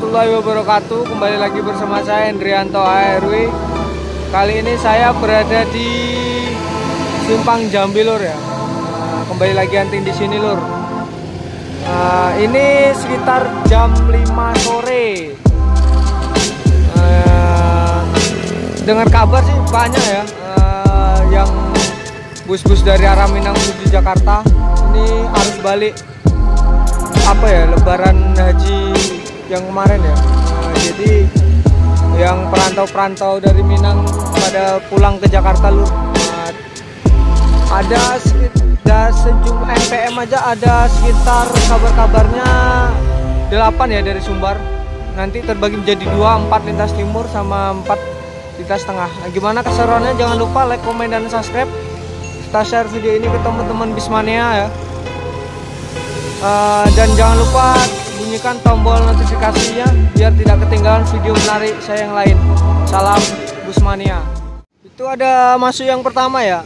warahmatullahi wabarakatuh. Kembali lagi bersama saya Hendrianto ARW. Kali ini saya berada di Simpang Jambi lur ya. Kembali lagi hunting di sini lur. Ini sekitar jam 5 sore. Dengar kabar sih banyak ya yang bus-bus dari arah Minang menuju Jakarta ini harus balik Lebaran haji yang kemarin ya. Jadi yang perantau-perantau dari Minang pada pulang ke Jakarta lur. Ada sejumlah NPM aja ada sekitar kabar-kabarnya 8 ya dari Sumbar. Nanti terbagi menjadi 2, 4 lintas timur sama 4 lintas tengah. Nah, gimana keseruannya? Jangan lupa like, komen, dan subscribe. Kita share video ini ke teman-teman Bismania ya. Dan jangan lupa bunyikan tombol notifikasinya biar tidak ketinggalan video menarik saya yang lain. Salam Busmania. Itu ada masuk yang pertama ya,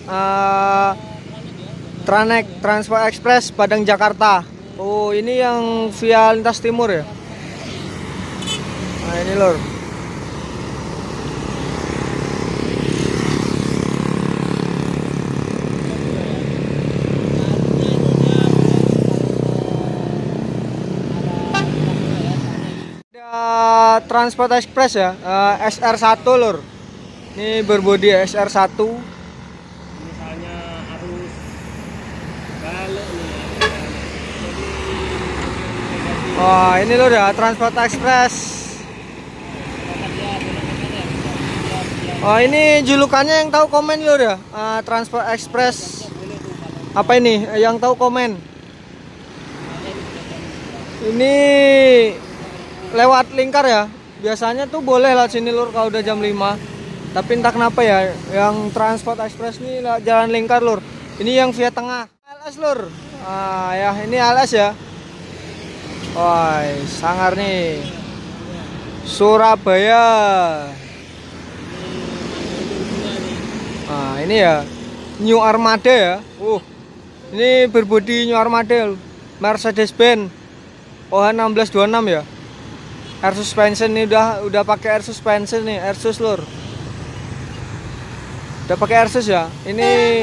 Tranek Transport Express Padang Jakarta. Oh, ini yang via lintas timur ya. Nah, ini lor. Transport Express ya, SR1 lur. Ini berbodi SR1. Misalnya arus balik nih. Wah, ini lur ya, Transport Express. Oh, ini julukannya yang tahu komen lur ya, Transport Express. Apa ini? Yang tahu komen. Ini lewat Lingkar ya. Biasanya tuh boleh lewat sini lur kalau udah jam 5. Tapi entah kenapa ya, yang Transport Express ini jalan Lingkar lur. Ini yang via tengah. LS lur. Ya ini LS ya. Wah, sangar nih. Surabaya. Nah, ini ya New Armada ya. Ini berbodi New Armada, Mercedes-Benz OH1626 ya. Air suspension nih udah pakai air suspension nih, air sus lur. Udah pakai air sus ya. Ini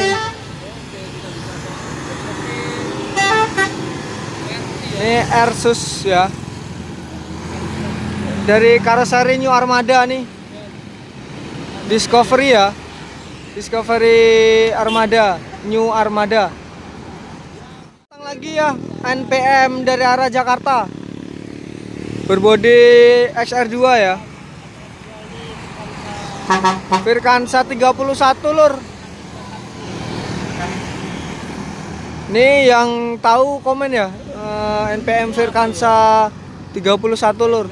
air sus ya. Dari karoseri New Armada nih. Discovery ya. Discovery Armada, New Armada. Datang lagi ya, NPM dari arah Jakarta. Berbodi XR2 ya. Virkansa 31 lur. Ini yang tahu komen ya, NPM Virkansa 31 lur.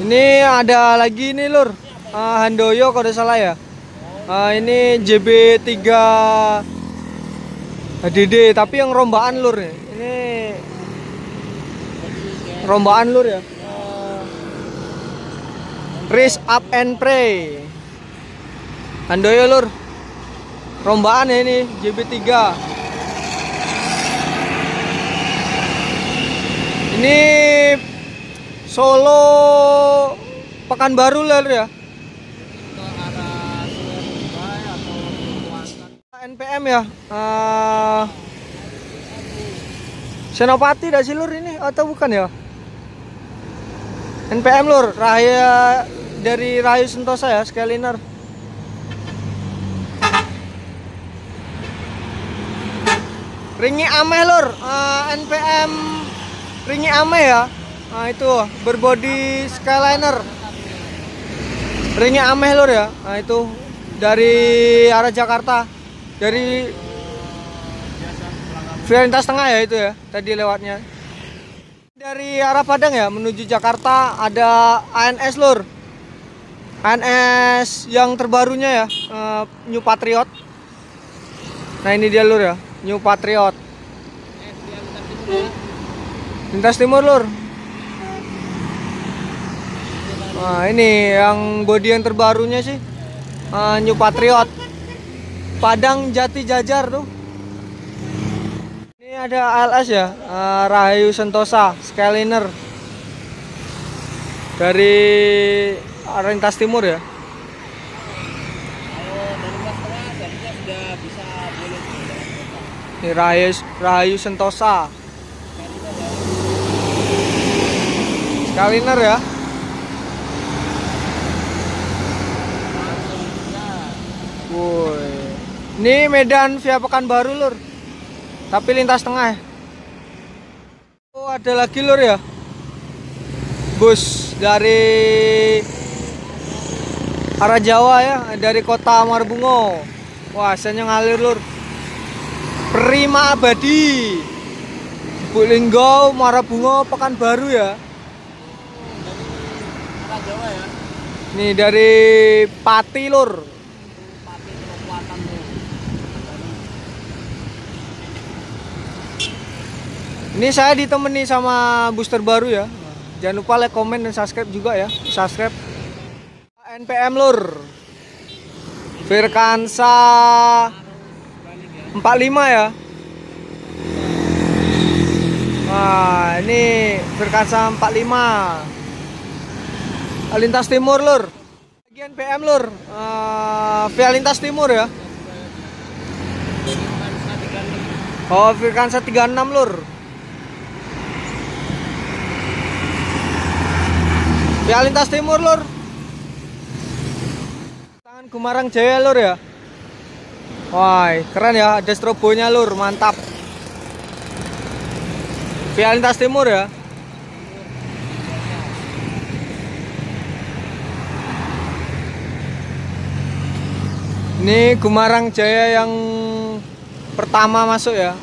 Ini ada lagi nih lur, Handoyo kalau tidak salah ya. Ini JB3 HDD tapi yang rombaan lur nih. Ini rombaan lur ya. Race up and pray. Handoyo lur. Rombaan ya ini JB3. Ini Solo Pekanbaru lur ya. NPM ya, Senopati dah sih lur ini atau bukan ya? NPM lur, Rahaya dari Rahayu Sentosa ya, Skyliner. Ringi Ameh lur, NPM Ringi Ameh ya. Nah itu berbodi Skyliner. Ringi Ameh lur ya. Nah itu dari arah Jakarta. Dari via lintas tengah ya itu ya tadi lewatnya. Dari arah Padang ya menuju Jakarta ada ANS lur. ANS yang terbarunya ya, New Patriot. Nah ini dia lur ya, New Patriot. Lintas timur lur. Nah ini yang bodi yang terbarunya sih, New Patriot. Padang Jati Jajar tuh. Ini ada ALS ya, Rahayu Sentosa Skyliner dari Lintas Timur ya. Kalau dari Mas Tengah jadinya sudah bisa boleh di dalam kota. Ini Rahayu Sentosa Skyliner ya. Woi, ini Medan via Pekanbaru lur, tapi lintas tengah. Oh ada lagi lur ya, bus dari arah Jawa ya, dari kota Marbungo. Wah saya ngalir lur, Prima Abadi, Bulinggo, Marbungo, Pekanbaru ya. Dari arah Jawa ya. Nih dari Pati lur. Pati kekuatan tuh. Ini saya ditemani sama booster baru ya. Jangan lupa like, komen, dan subscribe juga ya. Subscribe. NPM lur. Virkansa 45 ya. Nah, ini Virkansa 45. Lintas Timur lur. Lagi NPM lur. Via Lintas Timur ya. Oh, Virkansa 36 lur. Via Lintas Timur lur. Tangan Gumarang Jaya lur ya. Wah, keren ya, ada strobonya lur, mantap. Via Lintas Timur ya. Ini Gumarang Jaya yang pertama masuk ya.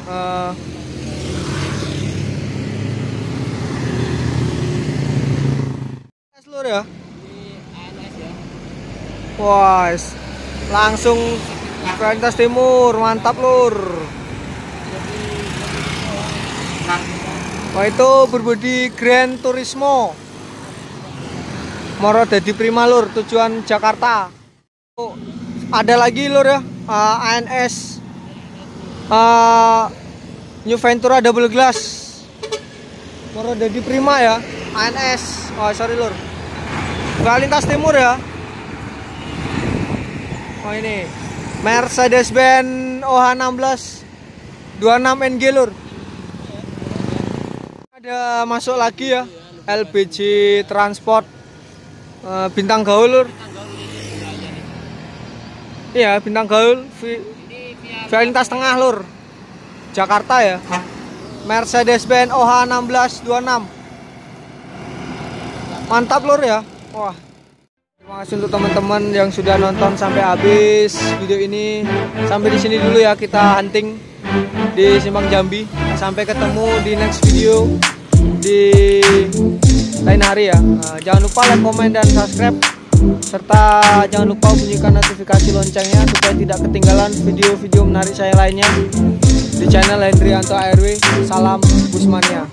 Lur ya. Wah, langsung ke Lintas Timur, mantap lur. Wah itu berbodi Grand Turismo. Moro dadi Prima lur, tujuan Jakarta. Oh, ada lagi lur ya, ANS New Ventura Double Glass. Moro dadi Prima ya, ANS. Oh sorry lur. Ke Lintas Timur ya. Oh ini Mercedes-Benz OH16 26NG lur. Ada masuk lagi ya, LBJ Transport Bintang Gaul lur. Iya Bintang Gaul via Lintas Tengah lur, Jakarta ya. Mercedes-Benz OH16 26. Mantap lur ya. Wah, terima kasih untuk teman-teman yang sudah nonton sampai habis video ini. Sampai di sini dulu ya kita hunting di Simpang Jambi. Sampai ketemu di next video di lain hari ya. Jangan lupa like, komen, dan subscribe, serta jangan lupa bunyikan notifikasi loncengnya supaya tidak ketinggalan video-video menarik saya lainnya di channel Hendrianto ARW. Salam Busmania.